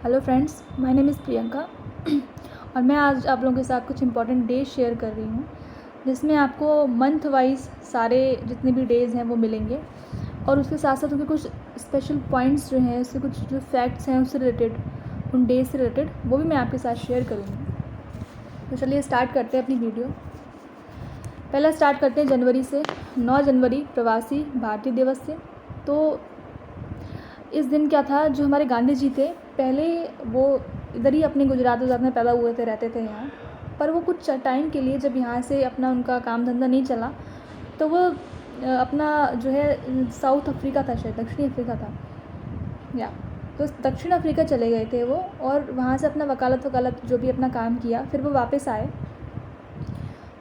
Hello friends, my name is Priyanka और मैं आज आप लोगों के साथ कुछ इंपॉर्टेंट डेज शेयर कर रही हूँ जिसमें आपको मंथ वाइज सारे जितने भी डेज़ हैं वो मिलेंगे और उसके साथ साथ उनके कुछ स्पेशल पॉइंट्स जो हैं, उससे कुछ जो फैक्ट्स हैं उससे रिलेटेड, उन डेज से रिलेटेड वो भी मैं आपके साथ शेयर करूँगी। तो चलिए स्टार्ट करते हैं अपनी वीडियो। पहला स्टार्ट करते हैं जनवरी से। 9 जनवरी प्रवासी भारतीय दिवस से। तो इस दिन क्या था, जो हमारे गांधी जी थे पहले वो इधर ही अपने गुजरात में पैदा हुए थे, रहते थे यहाँ, पर वो कुछ टाइम के लिए जब यहाँ से अपना उनका काम धंधा नहीं चला तो वो अपना जो है साउथ अफ्रीका था, शायद दक्षिणी अफ्रीका था या तो दक्षिण अफ्रीका चले गए थे वो, और वहाँ से अपना वकालत जो भी अपना काम किया, फिर वो वापस आए।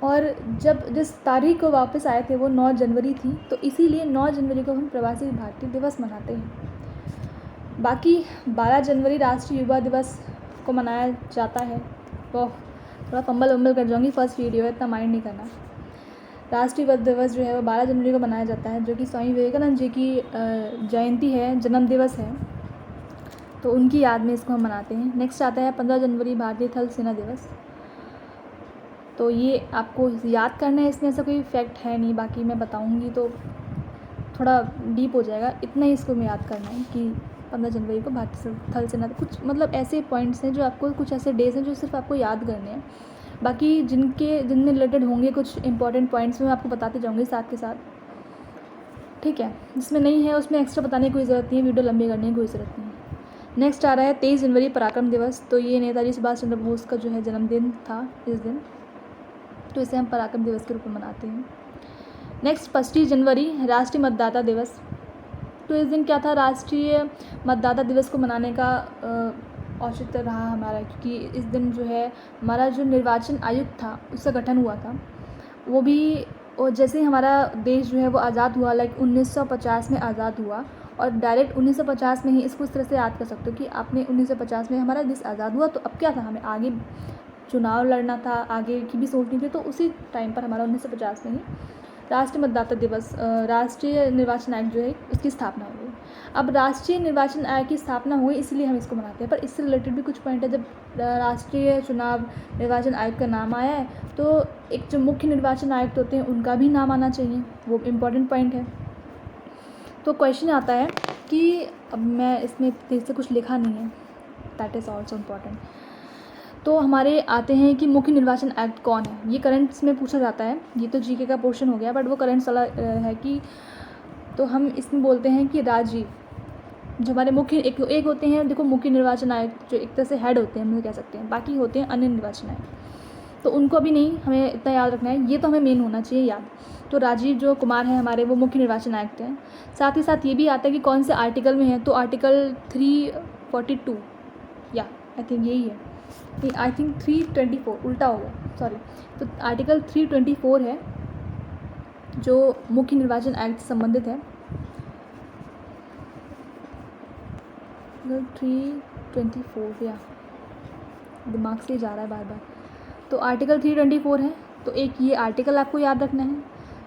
और जब जिस तारीख को वापस आए थे वो 9 जनवरी थी, तो इसीलिए 9 जनवरी को हम प्रवासी भारतीय दिवस मनाते हैं। बाकी 12 जनवरी राष्ट्रीय युवा दिवस को मनाया जाता है। वो थोड़ा फंबल कर जाऊँगी, फर्स्ट वीडियो है, इतना माइंड नहीं करना। राष्ट्रीय युवा दिवस जो है वो 12 जनवरी को मनाया जाता है, जो कि स्वामी विवेकानंद जी की जयंती है, जन्म दिवस है, तो उनकी याद में इसको हम मनाते हैं। नेक्स्ट आता है 15 जनवरी भारतीय थल सेना दिवस। तो ये आपको याद करना है, इसमें ऐसा कोई फैक्ट है नहीं, बाकी मैं बताऊँगी तो थोड़ा डीप हो जाएगा। इतना ही इसको मैं याद करना है कि 15 जनवरी को भारतीय थल सेना, कुछ मतलब ऐसे पॉइंट्स हैं जो आपको, कुछ ऐसे डेज़ हैं जो सिर्फ आपको याद करने हैं। बाकी जिनमें रिलेटेड होंगे कुछ इंपॉर्टेंट पॉइंट्स मैं आपको बताते जाऊँगी साथ के साथ, ठीक है। जिसमें नहीं है उसमें एक्स्ट्रा बताने की कोई ज़रूरत नहीं है, वीडियो लंबी करने की कोई ज़रूरत नहीं है। नेक्स्ट आ रहा है 23 जनवरी पराक्रम दिवस। तो ये नेताजी सुभाष चंद्र बोस का जो है जन्मदिन था इस दिन, तो इसे हम पराक्रम दिवस के रूप में मनाते हैं। नेक्स्ट 25 जनवरी राष्ट्रीय मतदाता दिवस। तो इस दिन क्या था, राष्ट्रीय मतदाता दिवस को मनाने का औचित्य रहा हमारा, क्योंकि इस दिन जो है हमारा जो निर्वाचन आयोग था उसका गठन हुआ था। वो भी, और जैसे ही हमारा देश जो है वो आज़ाद हुआ, लाइक 1950 में आज़ाद हुआ, और डायरेक्ट 1950 में ही इसको इस तरह से याद कर सकते हो कि आपने 1950 में हमारा देश आज़ाद हुआ, तो अब क्या था, हमें आगे चुनाव लड़ना था, आगे की भी सोचनी थी, तो उसी टाइम पर हमारा 1950 में ही राष्ट्रीय मतदाता दिवस, राष्ट्रीय निर्वाचन आयोग जो है उसकी स्थापना हुई। अब राष्ट्रीय निर्वाचन आयोग की स्थापना हुई इसलिए हम इसको मनाते हैं, पर इससे रिलेटेड भी कुछ पॉइंट है। जब राष्ट्रीय चुनाव निर्वाचन आयोग का नाम आया है तो एक जो मुख्य निर्वाचन आयुक्त होते हैं उनका भी नाम आना चाहिए, वो इम्पॉर्टेंट पॉइंट है। तो क्वेश्चन आता है कि अब मैं इसमें तेज से कुछ लिखा नहीं है, दैट इज़ ऑल्सो इम्पॉर्टेंट। तो हमारे आते हैं कि मुख्य निर्वाचन आयुक्त कौन है, ये करंट्स में पूछा जाता है। ये तो जीके का पोर्शन हो गया, बट वो करंट्स वाला है कि, तो हम इसमें बोलते हैं कि राजीव, जो हमारे मुख्य एक होते हैं, देखो मुख्य निर्वाचन आयुक्त जो एक तरह से हेड होते हैं हम कह सकते हैं, बाकी होते हैं अन्य निर्वाचन आयुक्त, तो उनको भी नहीं हमें इतना याद रखना है, ये तो हमें मेन होना चाहिए याद। तो राजीव जो कुमार हैं हमारे, वो मुख्य निर्वाचन आयुक्त हैं। साथ ही साथ ये भी आता है कि कौन से आर्टिकल में है, तो आर्टिकल 342 या आई थिंक यही है, आई थिंक 324, उल्टा हो गया, सॉरी। तो आर्टिकल 324 है जो मुख्य निर्वाचन आयुक्त से संबंधित है। 324 या दिमाग से जा रहा है बार बार, तो आर्टिकल 324 है। तो एक ये आर्टिकल आपको याद रखना है,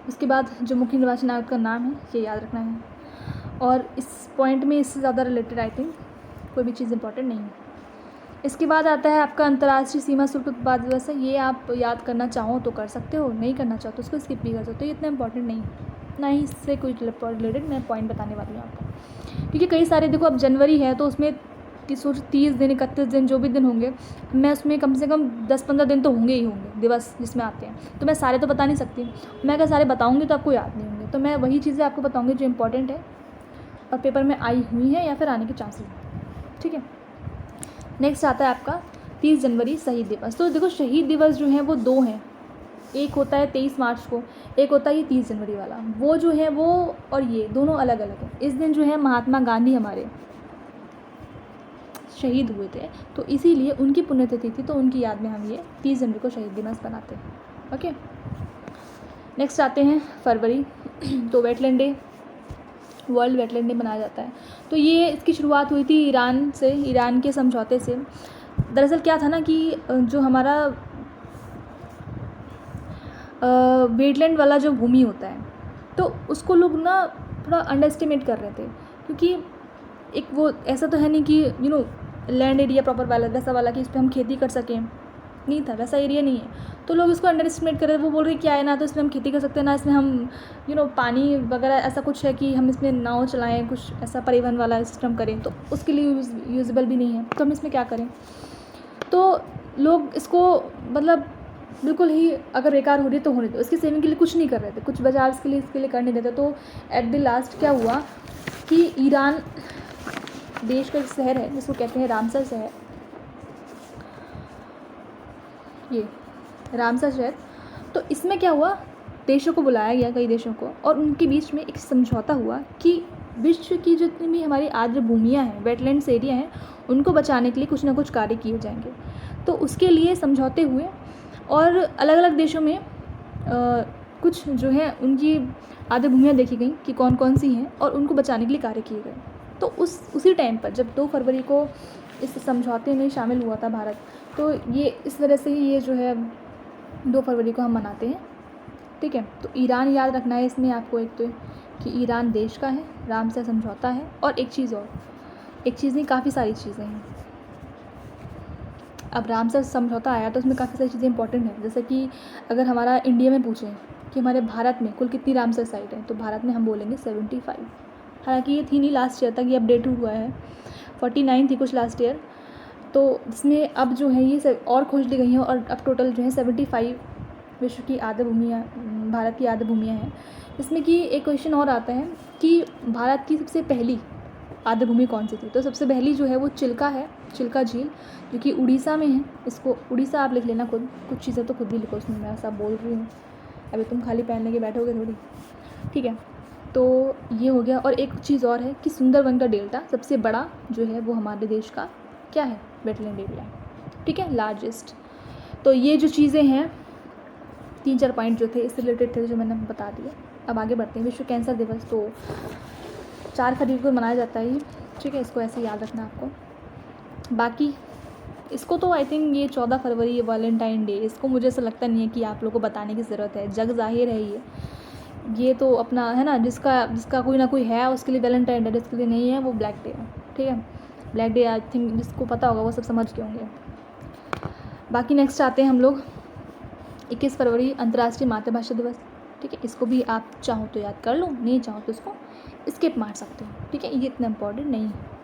उसके बाद जो मुख्य निर्वाचन आयुक्त का नाम है ये याद रखना है, और इस पॉइंट में इससे ज़्यादा रिलेटेड आई थिंक कोई भी चीज़ इंपॉर्टेंट नहीं है। इसके बाद आता है आपका अंतर्राष्ट्रीय सीमा शुल्क उत्पाद दिवस है। ये आप याद करना चाहो तो कर सकते हो, नहीं करना चाहो तो उसको स्किप भी कर सकते हो, ये इतना इंपॉर्टेंट नहीं है, ना ही इससे कोई रिलेटेड मैं पॉइंट बताने वाली हूँ आपको। क्योंकि कई सारे, देखो अब जनवरी है तो उसमें 30 दिन 31 दिन जो भी दिन होंगे, मैं उसमें कम से कम 10-15 दिन तो होंगे ही होंगे दिवस जिसमें आते हैं, तो मैं सारे तो बता नहीं सकती। मैं अगर सारे बताऊँगी तो आपको याद नहीं होंगे, तो मैं वही चीज़ें आपको बताऊँगी जो इंपॉर्टेंट है और पेपर में आई हुई हैं या फिर आने के चांसेस हैं, ठीक है। नेक्स्ट आता है आपका 30 जनवरी शहीद दिवस। तो देखो शहीद दिवस जो है वो 2 हैं, एक होता है 23 मार्च को, एक होता है ये 30 जनवरी वाला, वो जो है वो और ये दोनों अलग अलग है। इस दिन जो है महात्मा गांधी हमारे शहीद हुए थे, तो इसीलिए उनकी पुण्यतिथि थी, तो उनकी याद में हम ये 30 जनवरी को शहीद दिवस बनाते हैं, ओके। नेक्स्ट आते हैं फरवरी, तो wetland day, world wetland day मनाया जाता है। तो ये इसकी शुरुआत हुई थी ईरान से, ईरान के समझौते से। दरअसल क्या था ना कि जो हमारा वेटलैंड वाला जो भूमि होता है, तो उसको लोग ना थोड़ा अंडर एस्टिमेट कर रहे थे, क्योंकि एक वो ऐसा तो है नहीं कि लैंड एरिया प्रॉपर वाला वैसा वाला कि इस पर हम खेती कर सकें, नहीं था, वैसा एरिया नहीं है। तो लोग इसको अंडर एस्टिमेट कर रहे थे। वो बोल रहे क्या है ना, तो इसमें हम खेती कर सकते हैं ना, इसमें हम पानी वगैरह ऐसा कुछ है कि हम इसमें नाव चलाएं, कुछ ऐसा परिवहन वाला सिस्टम करें, तो उसके लिए यूज़ेबल भी नहीं है, तो हम इसमें क्या करें। तो लोग इसको मतलब बिल्कुल ही अगर बेकार हो रही है तो होने दो, इसकी सेविंग के लिए कुछ नहीं कर रहे थे, कुछ बचाव इसके लिए कर नहीं देते। तो एट द लास्ट क्या हुआ कि ईरान देश का एक शहर है जिसको कहते हैं रामसर शहर, ये रामसर शहर, तो इसमें क्या हुआ, देशों को बुलाया गया, कई देशों को, और उनके बीच में एक समझौता हुआ कि विश्व की जितनी भी हमारी आर्द्र भूमियाँ हैं, वेटलैंड्स एरिया हैं, उनको बचाने के लिए कुछ ना कुछ कार्य किए जाएंगे। तो उसके लिए समझौते हुए और अलग अलग देशों में कुछ जो है उनकी आर्द्र भूमियाँ देखी गई कि कौन कौन सी हैं, और उनको बचाने के लिए कार्य किए गए। तो उसी टाइम पर जब 2 फरवरी को इस समझौते में शामिल हुआ था भारत, तो ये इस वजह से ही ये जो है 2 फरवरी को हम मनाते हैं, ठीक है। तो ईरान याद रखना है इसमें आपको, एक तो कि ईरान देश का है, रामसर समझौता है, और एक चीज़ नहीं, काफ़ी सारी चीज़ें हैं। अब रामसर समझौता आया तो उसमें काफ़ी सारी चीज़ें इंपॉर्टेंट हैं, जैसे कि अगर हमारा इंडिया में पूछें कि हमारे भारत में कुल कितनी रामसर साइट हैं, तो भारत में हम बोलेंगे 75। हालांकि ये थी नहीं लास्ट ईयर तक, ये अपडेट हुआ है, 49 थी कुछ लास्ट ईयर। तो इसमें अब जो है ये सब और खोज ली गई हैं, और अब टोटल जो है 75 विश्व की आर्द्र भूमियाँ, भारत की आर्द्र भूमियाँ हैं। इसमें कि एक क्वेश्चन और आता है कि भारत की सबसे पहली आर्द्र भूमि कौन सी थी। तो सबसे पहली जो है वो चिल्का है, चिल्का झील, जो कि उड़ीसा में है। इसको उड़ीसा आप लिख लेना खुद, कुछ चीज़ें तो खुद भी लिखो उसमें, मैं ऐसा बोल रही हूँ, अभी तुम खाली पहन लेके बैठोगे थोड़ी, ठीक है। तो ये हो गया। और एक चीज़ और है कि सुंदरबन का डेल्टा सबसे बड़ा जो है वो हमारे देश का क्या है, वेटलैंड एरिया है, ठीक है, लार्जेस्ट। तो ये जो चीज़ें हैं 3-4 पॉइंट जो थे इससे रिलेटेड थे, जो मैंने बता दिए। अब आगे बढ़ते हैं। विश्व कैंसर दिवस तो 4 फरवरी को मनाया जाता है, ठीक है, इसको ऐसे याद रखना आपको। बाकी इसको तो आई थिंक ये 14 फरवरी वैलेंटाइन डे, इसको मुझे ऐसा लगता नहीं है कि आप लोगों को बताने की ज़रूरत है, जग ज़ाहिर है ये तो अपना है ना, जिसका कोई ना कोई है उसके लिए वैलेंटाइन डे, जिसके लिए नहीं है वो ब्लैक डे है, ठीक है। ब्लैक डे आई थिंक जिसको पता होगा वो सब समझ के होंगे। बाकी नेक्स्ट आते हैं हम लोग 21 फरवरी अंतर्राष्ट्रीय मातृभाषा दिवस, ठीक है। इसको भी आप चाहो तो याद कर लो, नहीं चाहो तो इसको स्किप मार सकते हो, ठीक है, ये इतना इंपॉर्टेंट नहीं है।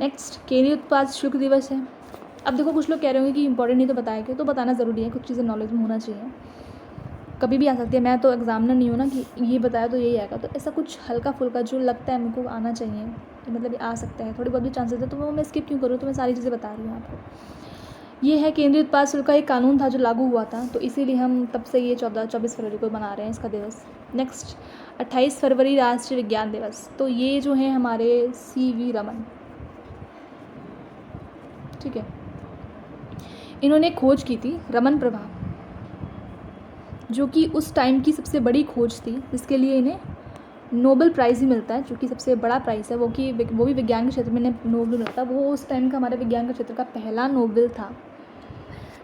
नेक्स्ट केंद्रीय उत्पाद शुल्क दिवस है। अब देखो कुछ लोग कह रहे होंगे कि इंपॉर्टेंट नहीं तो बताएंगे, तो बताना ज़रूरी है, कुछ चीज़ें नॉलेज में होना चाहिए, कभी भी आ सकती है। मैं तो एग्जामिनर नहीं हूँ ना कि ये बताया तो यही आएगा, तो ऐसा कुछ हल्का फुल्का जो लगता है मेरे को आना चाहिए, मतलब आ सकता है, थोड़ी बहुत भी चांसेस है, तो वो मैं स्किप क्यों करूँ, तो मैं सारी चीज़ें बता रही हूँ आपको। ये है केंद्रीय उत्पाद शुल्क का एक कानून था जो लागू हुआ था, तो इसीलिए हम तब से ये 24 फरवरी को मना रहे हैं इसका दिवस। नेक्स्ट 28 फरवरी राष्ट्रीय विज्ञान दिवस, तो ये जो है हमारे CV रमन, ठीक है, इन्होंने खोज की थी रमन प्रभाव, जो कि उस टाइम की सबसे बड़ी खोज थी, जिसके लिए इन्हें नोबेल प्राइज़ ही मिलता है, जो कि सबसे बड़ा प्राइज़ है, वो भी विज्ञान के क्षेत्र में इन्हें नोबेल मिलता है। वो उस टाइम का हमारे विज्ञान के क्षेत्र का पहला नोबेल था,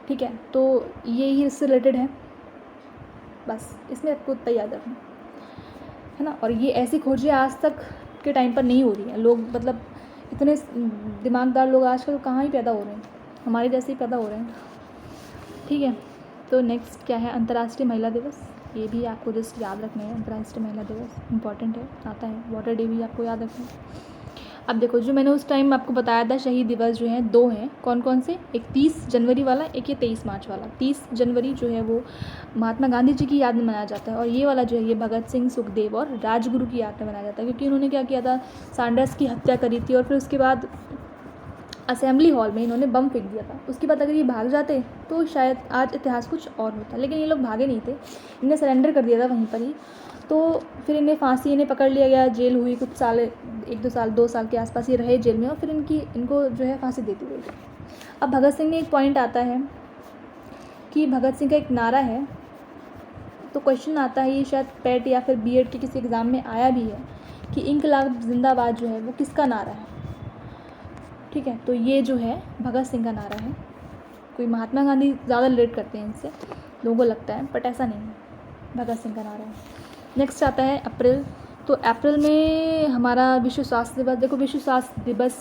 ठीक है। तो ये ही इससे रिलेटेड है, बस इसमें आपको इतना याद रखना है ना। और ये ऐसी खोजें आज तक के टाइम पर नहीं हो रही हैं, लोग मतलब इतने दिमागदार लोग आजकल कहाँ ही पैदा हो रहे हैं, हमारे जैसे ही पैदा हो रहे हैं, ठीक है। तो नेक्स्ट क्या है, अंतर्राष्ट्रीय महिला दिवस, ये भी आपको जस्ट याद रखना है, अंतर्राष्ट्रीय महिला दिवस इंपॉर्टेंट है, आता है। वाटर डे भी आपको याद रखना है। अब देखो जो मैंने उस टाइम आपको बताया था शहीद दिवस जो हैं 2 हैं, कौन कौन से, एक 30 जनवरी वाला, एक ये 23 मार्च वाला। 30 जनवरी जो है वो महात्मा गांधी जी की याद में मनाया जाता है, और ये वाला जो है ये भगत सिंह, सुखदेव और राजगुरु की याद में मनाया जाता है, क्योंकि उन्होंने क्या किया था, सैंडर्स की हत्या करी थी, और फिर उसके बाद असेंबली हॉल में इन्होंने बम फेंक दिया था। उसके बाद अगर ये भाग जाते तो शायद आज इतिहास कुछ और होता, लेकिन ये लोग भागे नहीं थे, इन्हें सरेंडर कर दिया था वहीं पर ही। तो फिर इन्हें पकड़ लिया गया, जेल हुई कुछ साल, 2 साल के आसपास ये रहे जेल में, और फिर इनको जो है फांसी दे दी गई। अब भगत सिंह में एक पॉइंट आता है कि भगत सिंह का एक नारा है, तो क्वेश्चन आता है, ये शायद पेट या फिर BEd के किसी एग्ज़ाम में आया भी है कि इंकलाब जिंदाबाद जो है वो किसका नारा है, ठीक है। तो ये जो है भगत सिंह का नारा है। कोई महात्मा गांधी ज़्यादा रिलेट करते हैं इनसे, लोगों को लगता है, बट ऐसा नहीं है, भगत सिंह का नारा है। नेक्स्ट आता है अप्रैल, तो अप्रैल में हमारा विश्व स्वास्थ्य दिवस। देखो विश्व स्वास्थ्य दिवस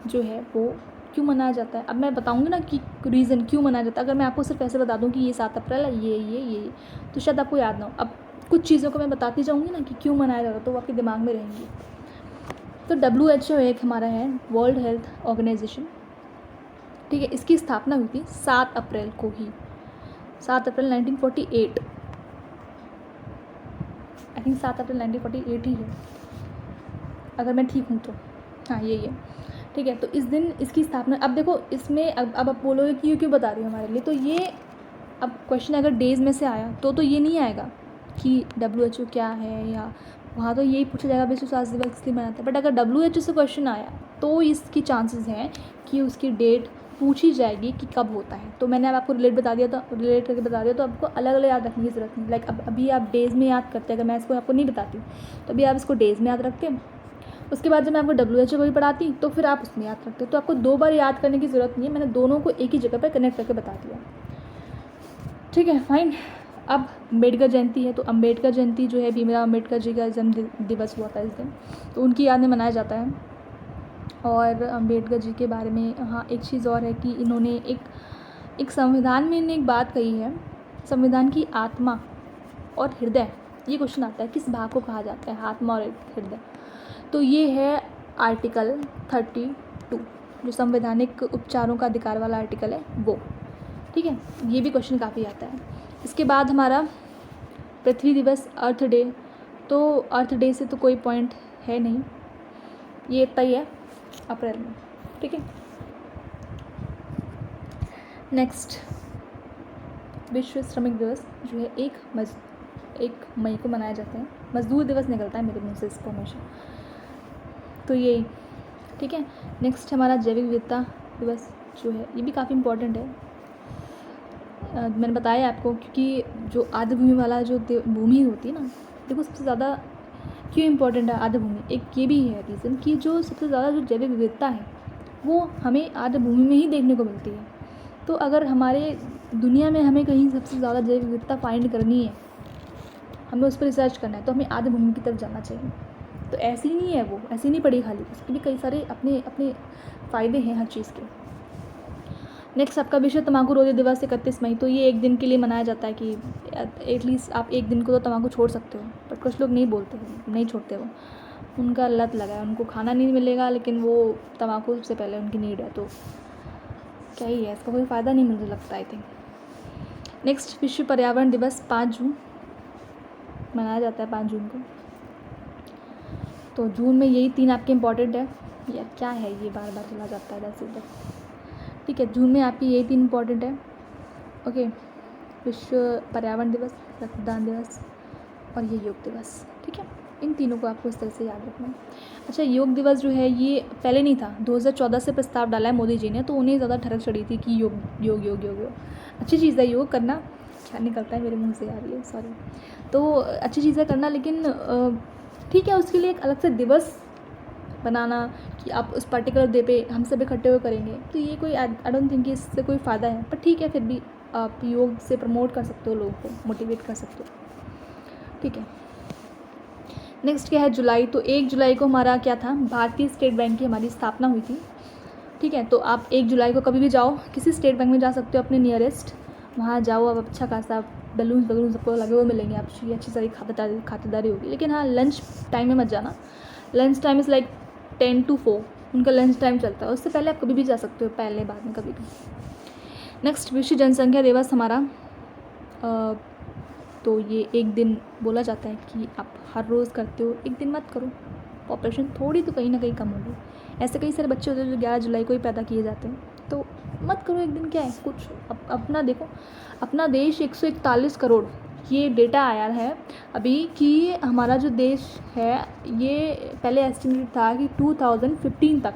जो है वो क्यों मनाया जाता है? अब मैं बताऊँगी ना कि रीज़न क्यों मनाया जाता है। अगर मैं आपको सिर्फ ऐसे बता दूँ कि ये 7 अप्रैल है, ये, तो शायद आपको याद ना हो। अब कुछ चीज़ों को मैं बताती जाऊँगी ना कि क्यों मनाया जाता है, तो वो आपके दिमाग में रहेंगी। तो WHO एक हमारा है वर्ल्ड हेल्थ ऑर्गेनाइजेशन, ठीक है। इसकी स्थापना हुई थी 7 अप्रैल को ही, 7 अप्रैल 1948, आई थिंक 7 अप्रैल 1948 ही है, अगर मैं ठीक हूँ तो। हाँ, यही है, ठीक है। तो इस दिन इसकी स्थापना, अब देखो इसमें अब आप बोलोगे कि ये क्यों बता रही हो हमारे लिए, तो ये अब क्वेश्चन अगर डेज़ में से आया तो ये नहीं आएगा कि WHO क्या है, या वहाँ तो यही पूछा जाएगा विश्व स्वास्थ्य दिवस इसलिए मनाते हैं। बट अगर WHO से क्वेश्चन आया तो इसकी चांसेस हैं कि उसकी डेट पूछी जाएगी कि कब होता है। तो मैंने अब आपको रिलेट करके बता दिया, तो आपको अलग अलग याद रखने की ज़रूरत नहीं। लाइक अब अभी आप डेज़ में याद करते हैं, अगर मैं इसको आपको नहीं बताती तो अभी आप इसको डेज़ में याद रखते, उसके बाद जब मैं आपको WHO को भी पढ़ाती तो फिर आप उसमें याद रखते। तो आपको 2 बार याद करने की ज़रूरत नहीं है, मैंने दोनों को एक ही जगह पर कनेक्ट करके बता दिया, ठीक है, फाइन। अब अम्बेडकर जयंती है, तो अम्बेडकर जयंती जो है भीमराव अम्बेडकर जी का जन्म दिवस हुआ था इस दिन, तो उनकी याद में मनाया जाता है। और अम्बेडकर जी के बारे में हाँ एक चीज़ और है कि इन्होंने एक संविधान में इन्होंने एक बात कही है, संविधान की आत्मा और हृदय, ये क्वेश्चन आता है किस भाग को कहा जाता है, आत्मा और हृदय, तो ये है आर्टिकल 32, जो संवैधानिक उपचारों का अधिकार वाला आर्टिकल है वो, ठीक है। ये भी क्वेश्चन काफ़ी आता है। इसके बाद हमारा पृथ्वी दिवस, अर्थ डे, तो अर्थ डे से तो कोई पॉइंट है नहीं, ये इतना ही है अप्रैल में, ठीक है। नेक्स्ट विश्व श्रमिक दिवस जो है 1 मई को मनाया जाता है। मजदूर दिवस निकलता है मेरे मुँह से इसको हमेशा, तो ये ठीक है। नेक्स्ट हमारा जैविक विविधता दिवस जो है, ये भी काफ़ी इम्पोर्टेंट है। मैंने बताया आपको, क्योंकि जो आर्द्र भूमि वाला जो भूमि होती है ना, देखो सबसे ज़्यादा क्यों इम्पोर्टेंट है आर्द्र भूमि, एक ये भी है रीज़न कि जो सबसे ज़्यादा जो जैविक विविधता है वो हमें आर्द्र भूमि में ही देखने को मिलती है। तो अगर हमारे दुनिया में हमें कहीं सबसे ज़्यादा जैविक विविधता फाइंड करनी है, हमें उस पर रिसर्च करना है, तो हमें आर्द्र भूमि की तरफ जाना चाहिए। तो ऐसी नहीं है, वो ऐसी नहीं पड़ी खाली, उसके भी कई सारे अपने अपने फ़ायदे हैं हर चीज़ के। नेक्स्ट आपका विश्व तंबाकू रोधी दिवस 31 मई, तो ये एक दिन के लिए मनाया जाता है कि एटलीस्ट आप एक दिन को तो तंबाकू छोड़ सकते हो, बट कुछ लोग नहीं बोलते, नहीं छोड़ते, वो उनका लत लगा है, उनको खाना नहीं मिलेगा लेकिन वो तंबाकू सबसे पहले उनकी नीड है, तो क्या ही है, इसका कोई फ़ायदा नहीं मुझे लगता आई थिंक। नेक्स्ट विश्व पर्यावरण दिवस 5 जून मनाया जाता है, 5 जून को। तो जून में यही 3 आपके इम्पॉर्टेंट है, या क्या है ये बार बार चला जाता है वैसे इधर, ठीक है। जून में आपकी यही 3 इम्पॉर्टेंट है, ओके। विश्व पर्यावरण दिवस, रक्तदान दिवस और ये योग दिवस, ठीक है। इन तीनों को आपको इस तरह से याद रखना है। अच्छा, योग दिवस जो है ये पहले नहीं था, 2014 से प्रस्ताव डाला है मोदी जी ने, तो उन्हें ज़्यादा ठरक चढ़ी थी कि योग योग योग योग योग अच्छी चीज़ है योग करना, क्या निकलता है मेरे मुँह से यार ये, सॉरी। तो अच्छी चीज़ है करना, लेकिन ठीक है, उसके लिए एक अलग से दिवस बनाना कि आप उस पर्टिकुलर डे पे हम सब इकट्ठे हुए करेंगे, तो ये कोई आई डोंट थिंक इससे कोई फ़ायदा है, पर ठीक है, फिर भी आप योग से प्रमोट कर सकते हो, लोगों को मोटिवेट कर सकते हो, ठीक है। नेक्स्ट क्या है, जुलाई, तो 1 जुलाई को हमारा क्या था, भारतीय स्टेट बैंक की हमारी स्थापना हुई थी, ठीक है। तो आप 1 जुलाई को कभी भी जाओ, किसी स्टेट बैंक में जा सकते हो अपने नियरेस्ट, वहाँ जाओ, आप अच्छा खासा बैलून सबको लगे हुए मिलेंगे, आपकी अच्छी सारी खातिरदारी होगी, लेकिन हाँ लंच टाइम में मत जाना। Lunch time is like 10 to 4 उनका लंच टाइम चलता है, उससे पहले आप कभी भी जा सकते हो, पहले बाद में कभी भी। नेक्स्ट विश्व जनसंख्या दिवस हमारा, तो ये एक दिन बोला जाता है कि आप हर रोज़ करते हो, एक दिन मत करो, पॉपुलेशन थोड़ी तो कहीं ना कहीं कम होगी। ऐसे कई सारे बच्चे होते हैं जो 11 जुलाई को ही पैदा किए जाते हैं, तो मत करो एक दिन, क्या है कुछ अपना देखो। अपना देश 141 करोड़, ये डेटा आया है अभी कि हमारा जो देश है, ये पहले एस्टिमेट था कि 2015 तक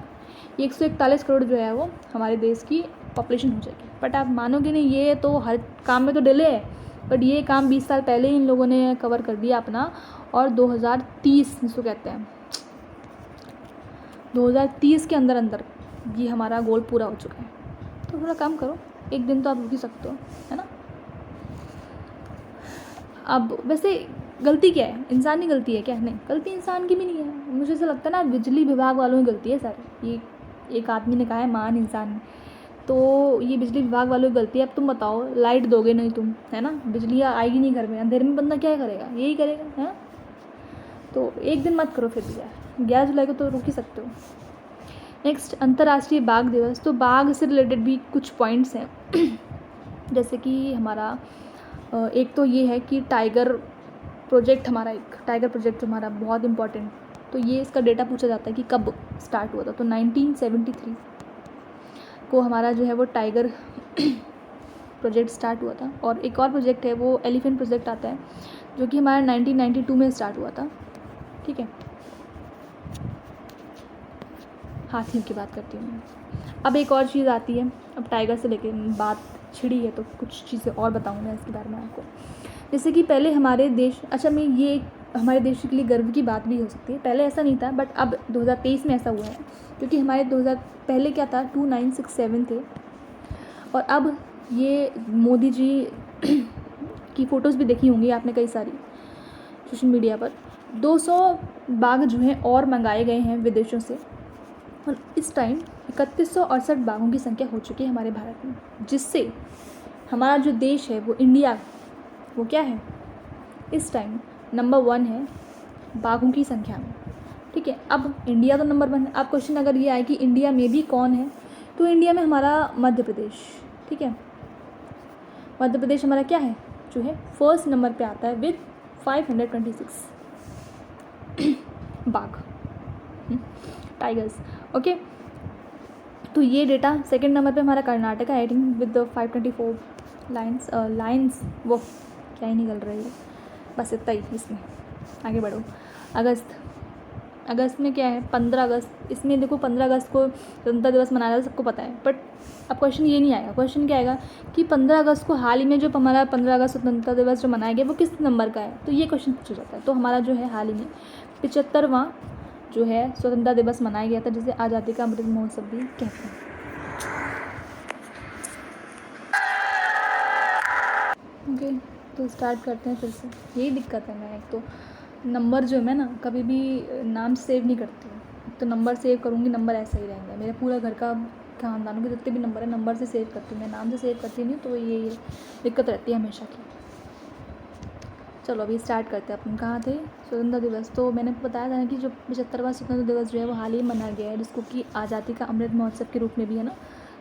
ये 141 करोड़ जो है वो हमारे देश की पॉपुलेशन हो जाएगी। बट आप मानोगे नहीं, ये तो हर काम में तो डिले है, बट ये काम 20 साल पहले ही इन लोगों ने कवर कर दिया अपना, और 2030 जिसको कहते हैं 2030 के अंदर अंदर ये हमारा गोल पूरा हो चुका है। तो थोड़ा कम करो, एक दिन तो आप रुक ही सकते हो, है ना। अब वैसे गलती क्या है, इंसान की गलती है क्या? नहीं, गलती इंसान की भी नहीं है, मुझे ऐसा लगता है ना बिजली विभाग वालों की गलती है सारी, ये एक आदमी ने कहा है, महान इंसान ने। तो ये बिजली विभाग वालों की गलती है। अब तुम बताओ, लाइट दोगे नहीं तुम, है ना, बिजली आएगी नहीं घर में, अंधेरे में बंदा क्या करेगा, यही करेगा, है ना। तो एक दिन मत करो फिर भी यार, 11 जुलाई को तो रुक ही सकते हो। नेक्स्ट, अंतर्राष्ट्रीय बाघ दिवस। तो बाघ से रिलेटेड भी कुछ पॉइंट्स हैं जैसे कि हमारा एक तो ये है कि टाइगर प्रोजेक्ट हमारा बहुत इम्पॉर्टेंट। तो ये इसका डेटा पूछा जाता है कि कब स्टार्ट हुआ था। तो 1973 को हमारा जो है वो टाइगर प्रोजेक्ट स्टार्ट हुआ था। और एक और प्रोजेक्ट है, वो एलिफेंट प्रोजेक्ट आता है, जो कि हमारा 1992 में स्टार्ट हुआ था। ठीक है, हाथियों की बात करती हूँ मैं। अब एक और चीज़ आती है, अब टाइगर से लेके बात छिड़ी है तो कुछ चीज़ें और बताऊँ मैं इसके बारे में आपको। जैसे कि पहले हमारे देश, अच्छा मैं ये हमारे देश के लिए गर्व की बात भी हो सकती है, पहले ऐसा नहीं था, बट अब 2023 में ऐसा हुआ है, क्योंकि हमारे 2000 पहले क्या था, 2967 थे, और अब ये मोदी जी की फ़ोटोज़ भी देखी होंगी आपने कई सारी सोशल मीडिया पर। 200 बाघ जो हैं और मंगाए गए हैं विदेशों से, और इस टाइम 3168 बाघों की संख्या हो चुकी है हमारे भारत में, जिससे हमारा जो देश है वो इंडिया, वो क्या है, इस टाइम नंबर 1 है बाघों की संख्या में। ठीक है, अब इंडिया तो नंबर 1 है। अब क्वेश्चन अगर ये आए कि इंडिया में भी कौन है, तो इंडिया में हमारा मध्य प्रदेश। ठीक है, मध्य प्रदेश हमारा क्या है, जो है फर्स्ट नंबर पे आता है विद 526 बाघ, टाइगर्स। ओके, तो ये डेटा। सेकंड नंबर पे हमारा कर्नाटक है विद 524 लाइन्स। वो क्या ही निकल रही है, बस इतना ही इसमें, आगे बढ़ो। अगस्त में क्या है, 15 अगस्त। इसमें देखो 15 अगस्त को स्वतंत्रता दिवस मनाया जाता है, सबको पता है, बट अब क्वेश्चन ये नहीं आएगा। क्वेश्चन क्या आएगा कि 15 अगस्त को हाल ही में जो हमारा 15 अगस्त स्वतंत्रता दिवस जो मनाया गया वो किस नंबर का है, तो ये क्वेश्चन पूछा जाता है। तो हमारा जो है हाल ही में 75वां जो है स्वतंत्रता दिवस मनाया गया था, जिसे आज़ादी का अमृत महोत्सव भी कहते हैं। ओके, तो स्टार्ट करते हैं फिर से। यही दिक्कत है, मैं एक तो नंबर जो है मैं ना कभी भी नाम सेव नहीं करती हूँ, तो नंबर सेव करूँगी नंबर ऐसा ही रहेंगे। मेरे पूरा घर का खानदानों के जितने भी नंबर है नंबर से सेव करती हूँ मैं, नाम से सेव करती नहीं, तो ये दिक्कत रहती है हमेशा की। चलो अभी स्टार्ट करते हैं। अपन कहाँ थे, स्वतंत्रता दिवस। तो मैंने बताया था ना कि जो 75वां स्वतंत्रता दिवस जो है वो हाल ही मनाया गया है, जिसको कि आज़ादी का अमृत महोत्सव के रूप में भी है ना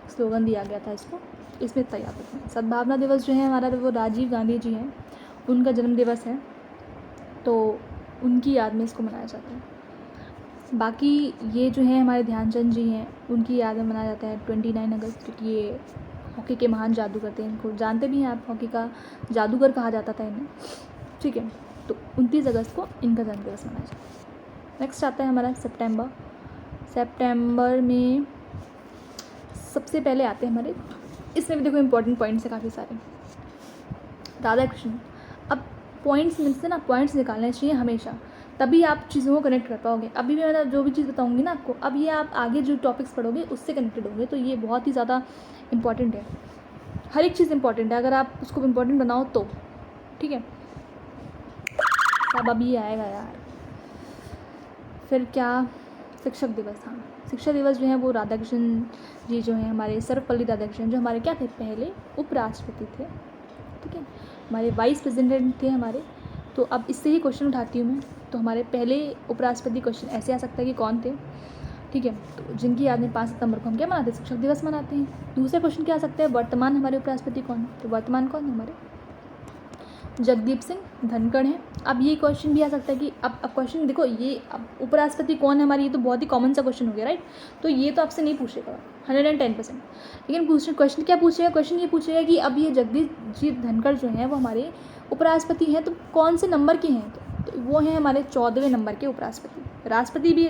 स्लोगन दिया गया था इसको, इसमें इतना याद रखना। सद्भावना दिवस जो है हमारा, वो राजीव गांधी जी हैं, उनका जन्म दिवस है, तो उनकी याद में इसको मनाया जाता है। बाकी ये जो है हमारे ध्यानचंद जी हैं, उनकी याद में मनाया जाता है 29 अगस्त, क्योंकि ये हॉकी के महान जादूगर थे। इनको जानते भी हैं आप, हॉकी का जादूगर कहा जाता था इन्हें। ठीक है, तो 29 अगस्त को इनका जन्म दिवस मनाया जाता है। नेक्स्ट आता है हमारा सितंबर में सबसे पहले आते हैं हमारे, इसमें भी देखो इंपॉर्टेंट पॉइंट्स है काफ़ी सारे। राधा कृष्ण। अब पॉइंट्स में से ना पॉइंट्स निकालने चाहिए हमेशा, तभी आप चीज़ों को कनेक्ट कर पाओगे। अभी भी मैं जो भी चीज़ बताऊंगी ना आपको, अब ये आप आगे जो टॉपिक्स पढ़ोगे उससे कनेक्टेड होंगे, तो ये बहुत ही ज़्यादा इंपॉर्टेंट है। हर एक चीज़ इंपॉर्टेंट है अगर आप उसको इम्पोर्टेंट बनाओ तो। ठीक है, अब अभी आएगा यार। फिर क्या, शिक्षक दिवस। हाँ, शिक्षक दिवस जो है वो राधाकृष्ण जी जो हैं हमारे, सर्वपल्ली राधाकृष्णन, जो हमारे क्या थे, पहले उपराष्ट्रपति थे। ठीक है, हमारे वाइस प्रेसिडेंट थे हमारे। तो अब इससे ही क्वेश्चन उठाती हूँ मैं। तो हमारे पहले उपराष्ट्रपति क्वेश्चन ऐसे आ सकता है कि कौन थे। ठीक है, तो जिनकी याद में 5 सितंबर को हम क्या मनाते हैं, शिक्षक दिवस मनाते हैं। दूसरा क्वेश्चन क्या आ सकता है, वर्तमान हमारे उपराष्ट्रपति कौन है, तो वर्तमान कौन है हमारे, जगदीप सिंह धनखड़ हैं। अब ये क्वेश्चन भी आ सकता है कि अब क्वेश्चन देखो, ये अब उपराष्ट्रपति कौन है हमारी, ये तो बहुत ही कॉमन सा क्वेश्चन हो गया, राइट। तो ये तो आपसे नहीं पूछेगा 110%, लेकिन क्वेश्चन क्या पूछेगा, क्वेश्चन ये पूछेगा कि अब ये जगदीप जी धनखड़ जो हैं वो हमारे उपराष्ट्रपति हैं, तो कौन से नंबर के हैं, तो वो हैं हमारे 14वें नंबर के उपराष्ट्रपति। राष्ट्रपति भी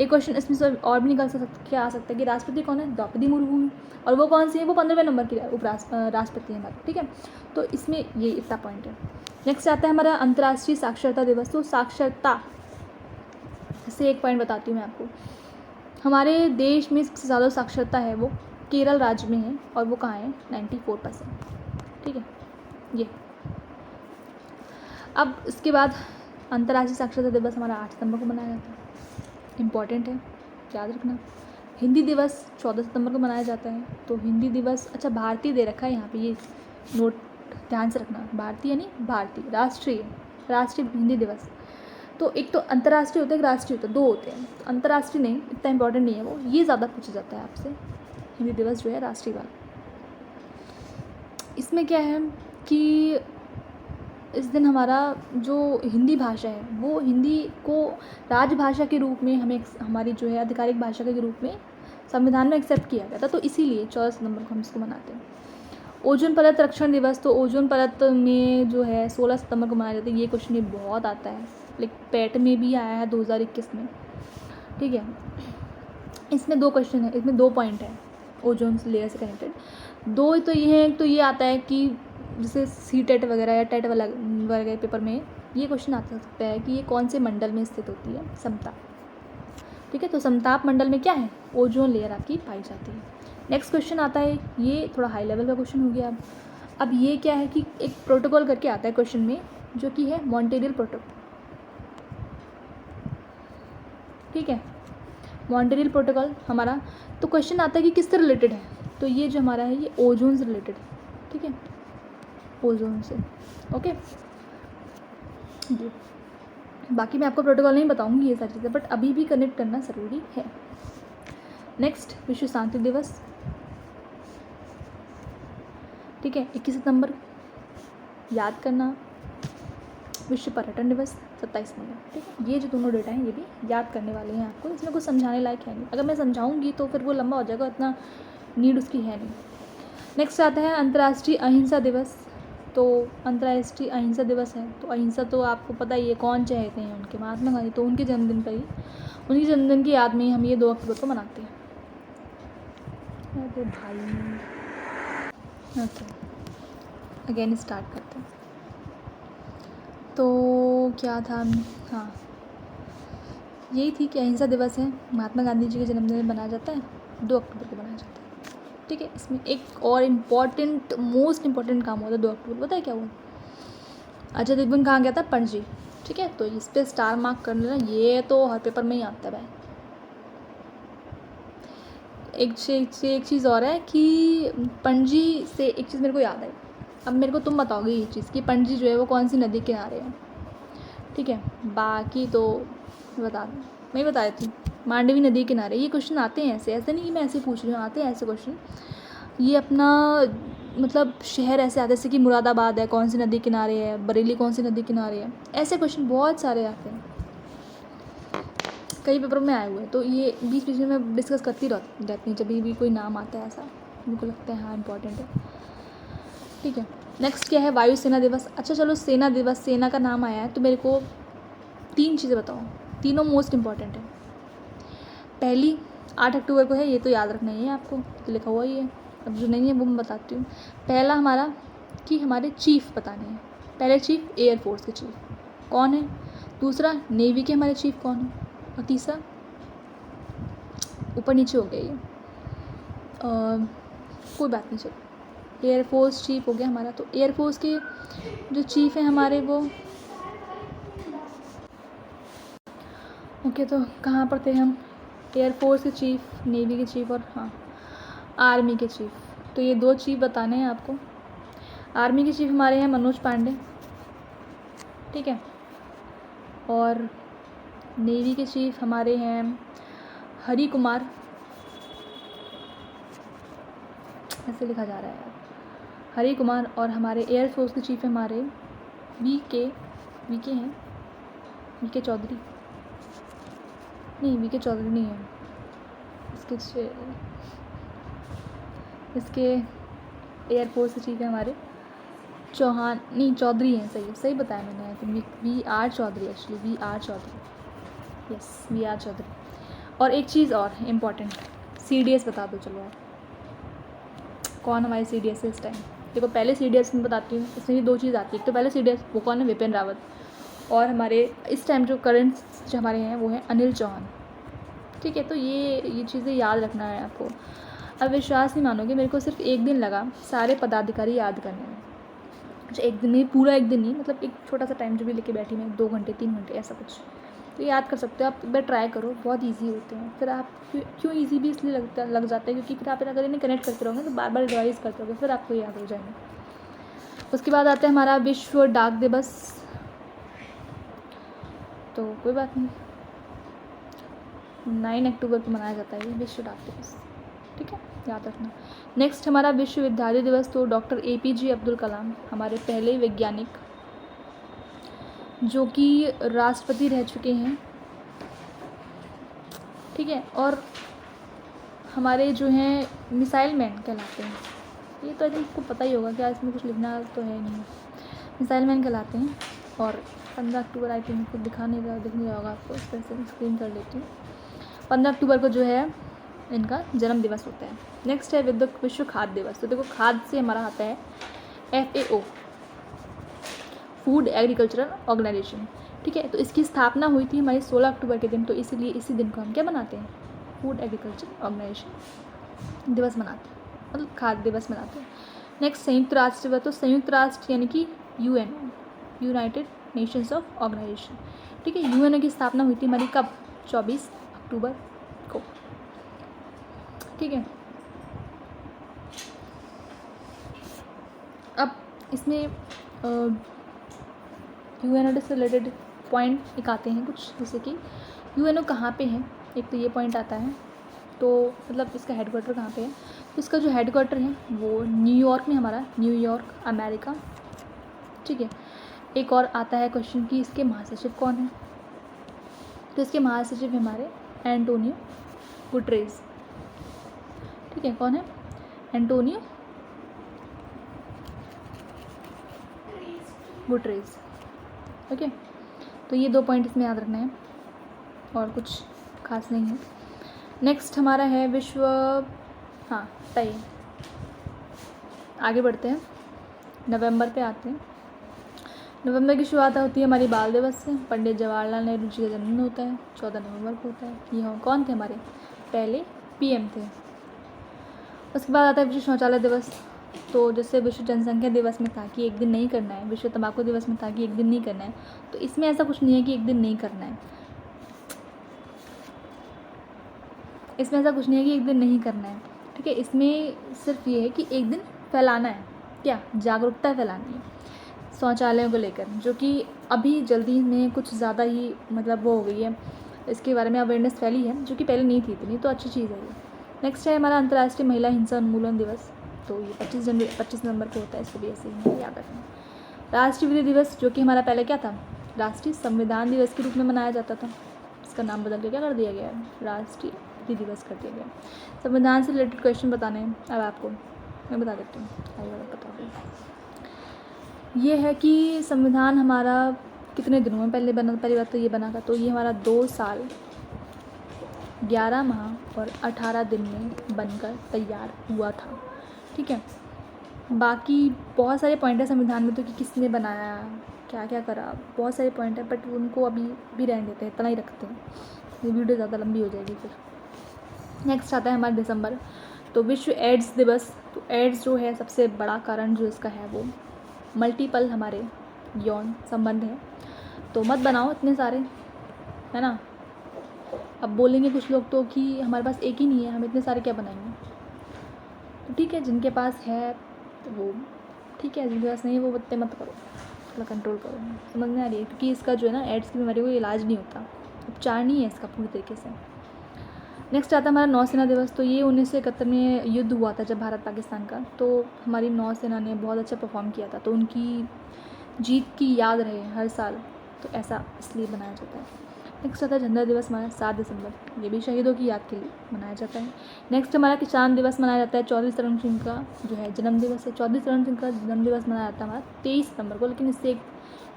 एक क्वेश्चन इसमें से और भी निकल सकता, क्या आ सकता है कि राष्ट्रपति कौन है, द्रौपदी मुर्मू हैं, और वो कौन से हैं, वो 15वें नंबर के राष्ट्रपति हैं हमारे। ठीक है, तो इसमें ये इतना पॉइंट है। नेक्स्ट आता है हमारा अंतर्राष्ट्रीय साक्षरता दिवस। तो साक्षरता से एक पॉइंट बताती हूँ मैं आपको। हमारे देश में सबसे ज़्यादा साक्षरता है वो केरल राज्य में है, और वो कहाँ है, 94%। ठीक है, ये। अब इसके बाद अंतर्राष्ट्रीय साक्षरता दिवस हमारा 8 सितंबर को मनाया जाता है, इम्पॉर्टेंट है, याद रखना। हिंदी दिवस 14 सितंबर को मनाया जाता है। तो हिंदी दिवस, अच्छा भारतीय दे रखा है यहाँ पे, ये नोट ध्यान से रखना, भारतीय यानी भारतीय, राष्ट्रीय हिंदी दिवस। तो एक तो अंतर्राष्ट्रीय होता है, एक राष्ट्रीय होता है, दो होते हैं। तो अंतर्राष्ट्रीय नहीं, इतना इंपॉर्टेंट नहीं है वो, ये ज़्यादा पूछा जाता है आपसे, हिंदी दिवस जो है राष्ट्रीय वाला। इसमें क्या है कि इस दिन हमारा जो हिंदी भाषा है वो हिंदी को राजभाषा के रूप में हमें हमारी जो है आधिकारिक भाषा के रूप में संविधान में एक्सेप्ट किया गया था। तो इसीलिए 14 सितंबर को हम इसको मनाते हैं। ओजोन परत रक्षण दिवस, तो ओजोन परत में जो है 16 सितंबर को मनाया जाता है। ये क्वेश्चन ये बहुत आता है, लाइक पैट में भी आया है 2021 में, ठीक है। इसमें 2 क्वेश्चन है, इसमें 2 पॉइंट है ओजोन लेयर से कनेक्टेड। 2 तो ये है, एक तो ये आता है कि जैसे CTET वगैरह या टेट वगैरह पेपर में ये क्वेश्चन आ सकता है कि ये कौन से मंडल में स्थित होती है, समताप, ठीक है। तो समताप मंडल में क्या है, ओजोन लेयर आपकी पाई जाती है। नेक्स्ट क्वेश्चन आता है, ये थोड़ा हाई लेवल का क्वेश्चन हो गया। अब ये क्या है कि एक प्रोटोकॉल करके आता है क्वेश्चन में, जो कि है मॉन्ट्रियल प्रोटोकॉल, ठीक है। मॉन्ट्रियल प्रोटोकॉल हमारा, तो क्वेश्चन आता है कि किससे रिलेटेड है, तो ये जो हमारा है ये ओजोन से रिलेटेड है, ठीक है, ओजोन से, ओके जी। बाकी मैं आपको प्रोटोकॉल नहीं बताऊंगी ये सारी चीज़ें, बट अभी भी कनेक्ट करना ज़रूरी है। नेक्स्ट विश्व शांति दिवस, ठीक है, 21 सितंबर याद करना। विश्व पर्यटन दिवस 27 नवंबर, ठीक है। ये जो दोनों डेटा हैं ये भी याद करने वाले हैं आपको, इसमें कुछ समझाने लायक है नहीं, अगर मैं समझाऊंगी तो फिर वो लंबा हो जाएगा, इतना नीड उसकी है नहीं। नेक्स्ट आता है अंतर्राष्ट्रीय अहिंसा दिवस। तो अंतर्राष्ट्रीय अहिंसा दिवस है, तो अहिंसा तो आपको पता ही है कौन चाहते हैं, उनके महात्मा गांधी, तो उनके जन्मदिन पर ही, उनकी जन्मदिन की याद में ही हम ये 2 अक्टूबर को मनाते हैं। अरे भाई, ओके अगेन स्टार्ट करते हैं। तो क्या था, हाँ यही थी कि अहिंसा दिवस है, महात्मा गांधी जी के जन्मदिन में मनाया जाता है, 2 अक्टूबर को मनाया जाता है, ठीक है। इसमें एक और इम्पॉर्टेंट, मोस्ट इम्पॉर्टेंट काम होता है 2 अक्टूबर, पता है क्या हुआ, अजय देवगन कहाँ गया था, पणजी, ठीक है। तो इस पर स्टार मार्क कर लेना, ये तो हर पेपर में ही आता है भाई। एक चीज़ और है कि पणजी से एक चीज़ मेरे को याद आई, अब मेरे को तुम बताओगे ये चीज़ कि पणजी जो है वो कौन सी नदी के किनारे है, ठीक है। बाकी तो बता दूँ, मैं ही बता देती हूँ, मांडवी नदी के किनारे। ये क्वेश्चन आते हैं ऐसे नहीं कि मैं ऐसे पूछ रही हूँ, आते हैं ऐसे क्वेश्चन। ये अपना मतलब शहर ऐसे आते हैं, जैसे कि मुरादाबाद है, कौन सी नदी किनारे है, बरेली कौन सी नदी किनारे है, ऐसे क्वेश्चन बहुत सारे आते हैं, कई पेपरों में आए हुए हैं। तो ये बीच बीच में मैं डिस्कस करती रहती हूँ जब भी कोई नाम आता है ऐसा, मुझको लगता है हाँ इम्पॉर्टेंट है, ठीक है। नेक्स्ट क्या है, वायुसेना दिवस। अच्छा चलो सेना दिवस, सेना का नाम आया है तो मेरे को 3 चीज़ें बताओ, तीनों मोस्ट इम्पॉर्टेंट है। पहली 8 अक्टूबर को है, ये तो याद रखना ही है आपको, तो लिखा हुआ ही है, अब जो नहीं है वो मैं बताती हूँ। पहला हमारा कि हमारे चीफ बताने हैं, पहले चीफ एयरफोर्स के चीफ कौन है, दूसरा नेवी के हमारे चीफ कौन है, और तीसरा ऊपर नीचे हो गया ये, कोई बात नहीं, चलो एयरफोर्स चीफ हो गया हमारा। तो एयरफोर्स के जो चीफ हैं हमारे वो, ओके, तो कहाँ पर थे हम, एयरफोर्स के चीफ, नेवी के चीफ, और हाँ आर्मी के चीफ। तो ये 2 चीफ बताने हैं आपको। आर्मी के चीफ हमारे हैं मनोज पांडे, ठीक है, और नेवी के चीफ हमारे हैं हरि कुमार, ऐसे लिखा जा रहा है यार, हरि कुमार। और हमारे एयरफोर्स के चीफ हमारे वी के हैं, वी के चौधरी नहीं, वी के चौधरी नहीं है, इसके एयरफोर्स के चीफ है हमारे चौहान, नहीं चौधरी हैं, सही बताया मैंने, I think we are Chaudhary, actually we are Chaudhary, yes we are Chaudhary. और एक चीज़ और इम्पॉर्टेंट, CDS बता दो चलो आप, कौन हमारे CDS है इस टाइम। देखो पहले CDS में बताती हूँ, इसमें भी 2 चीज़ आती है, एक तो पहले CDS वो कौन है, विपिन रावत, और हमारे इस टाइम जो करंट जो हमारे हैं वो हैं अनिल चौहान, ठीक है। तो ये चीज़ें याद रखना है आपको। अब विश्वास नहीं मानोगे, मेरे को सिर्फ 1 दिन लगा सारे पदाधिकारी याद करने में, अच्छा 1 दिन नहीं, पूरा 1 दिन नहीं, मतलब एक छोटा सा टाइम जो भी लेके बैठी मैं, 2 घंटे 3 घंटे ऐसा कुछ, तो याद कर सकते हो आप, एक बार ट्राई करो, बहुत ईजी होते हैं। फिर आप क्यों ईजी भी इसलिए लग जाता है क्योंकि फिर आप अगर इन्हें कनेक्ट करते रहोगे तो बार बार रिवाइज करते रहोगे, फिर आपको याद हो जाएंगे। उसके बाद आता है हमारा विश्व डाक दिवस। तो कोई बात नहीं, 9 अक्टूबर को मनाया जाता है ये विश्व डाक दिवस, ठीक है, याद रखना। नेक्स्ट हमारा विश्व विद्यार्थी दिवस। तो डॉक्टर APJ अब्दुल कलाम हमारे पहले वैज्ञानिक जो कि राष्ट्रपति रह चुके हैं, ठीक है, और हमारे जो हैं मिसाइल मैन कहलाते हैं। ये तो आई थिंक आपको पता ही होगा, क्या इसमें कुछ लिखना तो है नहीं, मिसाइल मैन कहलाते हैं। और 15 अक्टूबर आई थिंक कुछ दिख नहीं रहा होगा आपको, इस तरह से स्क्रीन कर लेती हूँ। 15 अक्टूबर को जो है इनका जन्म दिवस होता है। नेक्स्ट है विश्व खाद्य दिवस। तो देखो खाद्य से हमारा आता है FAO, फूड एग्रीकल्चरल ऑर्गेनाइजेशन, ठीक है। तो इसकी स्थापना हुई थी हमारी 16 अक्टूबर के दिन, तो इसीलिए इसी दिन को हम क्या बनाते हैं, फूड एग्रीकल्चर ऑर्गेनाइजेशन दिवस मनाते हैं, मतलब खाद्य दिवस मनाते हैं। नेक्स्ट संयुक्त राष्ट्र दिवस। तो संयुक्त राष्ट्र यानी कि UN, United Nations of Organisation, ठीक है। UN की स्थापना हुई थी हमारी कब, 24 अक्टूबर को, ठीक है। अब इसमें UN से रिलेटेड पॉइंट एक आते हैं कुछ, जैसे कि UNO कहाँ पे है, एक तो ये पॉइंट आता है, तो मतलब इसका हेडक्वार्टर कहाँ पे है। तो इसका जो हेडक्वार्टर है वो न्यूयॉर्क में, हमारा न्यूयॉर्क अमेरिका, ठीक है। एक और आता है क्वेश्चन कि इसके महासचिव कौन है। तो इसके महासचिव हमारे एंटोनियो गुटरेस, ठीक है। कौन है, एंटोनियो गुटरेस, ओके। तो ये 2 पॉइंट इसमें याद रखना है और कुछ खास नहीं है। नेक्स्ट हमारा है विश्व, हाँ तय, आगे बढ़ते हैं, नवंबर पे आते हैं। नवंबर की शुरुआत होती है हमारी बाल दिवस से। पंडित जवाहरलाल नेहरू जी का जन्मदिन होता है, 14 नवंबर को होता है। ये कौन थे, हमारे पहले PM थे। उसके बाद आता है विश्व शौचालय दिवस। तो जैसे विश्व जनसंख्या दिवस में था कि एक दिन नहीं करना है, विश्व तंबाकू दिवस में था कि एक दिन नहीं करना है, तो इसमें ऐसा कुछ नहीं है कि एक दिन नहीं करना है, इसमें ऐसा कुछ नहीं है कि एक दिन नहीं करना है, ठीक है। इसमें सिर्फ ये है कि एक दिन फैलाना है, क्या, जागरूकता फैलानी है शौचालयों को लेकर, जो कि अभी जल्दी में कुछ ज़्यादा ही मतलब वो हो गई है, इसके बारे में अवेयरनेस फैली है, जो कि पहले नहीं थी इतनी, तो अच्छी चीज़ है ये। नेक्स्ट है हमारा अंतर्राष्ट्रीय महिला हिंसा उन्मूलन दिवस। तो ये 25 नवंबर को होता है, इसको भी ऐसे ही याद रखना। राष्ट्रीय विधि दिवस, जो कि हमारा पहले क्या था, राष्ट्रीय संविधान दिवस के रूप में मनाया जाता था, इसका नाम बदल के क्या कर दिया गया है, राष्ट्रीय विधि दिवस कर दिया गया। संविधान से रिलेटेड क्वेश्चन बताने हैं अब आपको, मैं बता देती हूँ, आइए बता दूँ। ये है कि संविधान हमारा कितने दिनों में पहले बना, पहली बात तो ये बना था, तो ये हमारा 2 साल 11 माह और 18 दिन में बनकर तैयार हुआ था, ठीक है। बाकी बहुत सारे पॉइंट है संविधान में, तो कि किसने बनाया, क्या क्या करा, बहुत सारे पॉइंट है, बट उनको अभी भी रहने देते हैं, इतना ही रखते हैं, ये वीडियो ज़्यादा लंबी हो जाएगी फिर। नेक्स्ट आता है हमारा दिसंबर। तो विश्व एड्स दिवस। तो एड्स जो है सबसे बड़ा कारण जो इसका है वो मल्टीपल हमारे यौन संबंध है। तो मत बनाओ इतने सारे, है ना। अब बोलेंगे कुछ लोग तो कि हमारे पास एक ही नहीं है, हम इतने सारे क्या बनाएंगे। तो ठीक है, जिनके पास है तो वो ठीक है, जिनके पास नहीं है वो इतने मत करो, थोड़ा कंट्रोल करो, समझ में आ रही है। क्योंकि इसका जो है ना एड्स की बीमारी को इलाज नहीं होता, उपचार नहीं है इसका पूरी तरीके से। नेक्स्ट आता है हमारा नौसेना दिवस। तो ये 1971 में युद्ध हुआ था जब भारत पाकिस्तान का, तो हमारी नौसेना ने बहुत अच्छा परफॉर्म किया था, तो उनकी जीत की याद रहे हर साल, तो ऐसा इसलिए बनाया जाता है। नेक्स्ट आता है झंडा दिवस हमारा 7 दिसंबर, ये भी शहीदों की याद के लिए मनाया जाता है। नेक्स्ट हमारा किसान दिवस मनाया जाता है, चौधरी चरण सिंह का जो है जन्म दिवस है, चौधरी चरण सिंह का जन्म दिवस मनाया जाता है हमारा 23 सितंबर को। लेकिन इससे एक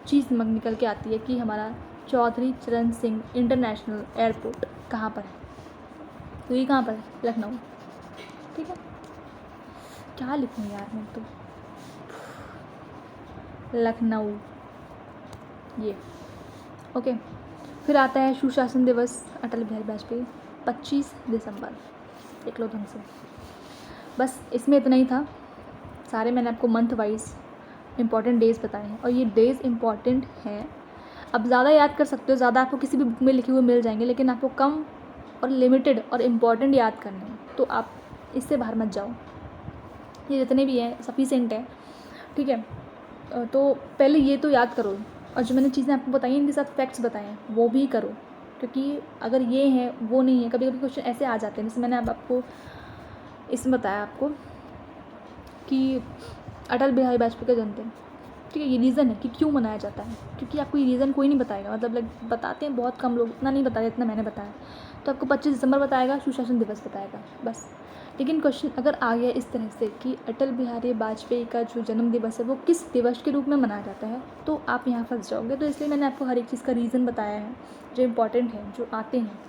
चीज़ निकल के आती है कि हमारा चौधरी चरण सिंह इंटरनेशनल एयरपोर्ट कहाँ पर है, तो ये कहाँ पर है, लखनऊ, ठीक है। क्या लिखूँ यार मैं तो, लखनऊ, ये ओके। फिर आता है सुशासन दिवस, अटल बिहारी वाजपेयी, 25 दिसंबर, देख लो ढंग से। बस इसमें इतना ही था, सारे मैंने आपको मंथ वाइज इम्पॉर्टेंट डेज़ बताए हैं, और ये डेज़ इम्पॉर्टेंट हैं आप ज़्यादा याद कर सकते हो, ज़्यादा आपको किसी भी बुक में लिखे हुए मिल जाएंगे, लेकिन आपको कम और लिमिटेड और इम्पॉर्टेंट याद करने हैं, तो आप इससे बाहर मत जाओ। ये जितने भी हैं सफिशेंट है, ठीक है। तो पहले ये तो याद करो, और जो मैंने चीज़ें आपको बताई इनके साथ फैक्ट्स बताए हैं वो भी करो, क्योंकि अगर ये है वो नहीं है, कभी कभी क्वेश्चन ऐसे आ जाते हैं। जैसे मैंने अब आपको इसमें बताया आपको कि अटल बिहारी वाजपेयी का जन्मदिन, ठीक है, ये रीज़न है कि क्यों मनाया जाता है, क्योंकि आपको ये रीज़न कोई नहीं बताएगा, मतलब लाइक बताते हैं बहुत कम लोग, इतना नहीं बताया जितना मैंने बताया। तो आपको 25 दिसंबर बताएगा, सुशासन दिवस बताएगा बस। लेकिन क्वेश्चन अगर आ गया इस तरह से कि अटल बिहारी वाजपेयी का जो जन्म दिवस है वो किस दिवस के रूप में मनाया जाता है, तो आप यहाँ फंस जाओगे। तो इसलिए मैंने आपको हर एक चीज़ का रीज़न बताया है जो इम्पॉर्टेंट है, जो आते हैं,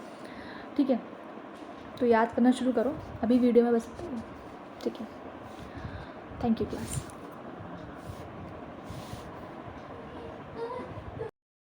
ठीक है। तो याद करना शुरू करो, अभी वीडियो में बस इतना ही, ठीक है। Thank you class.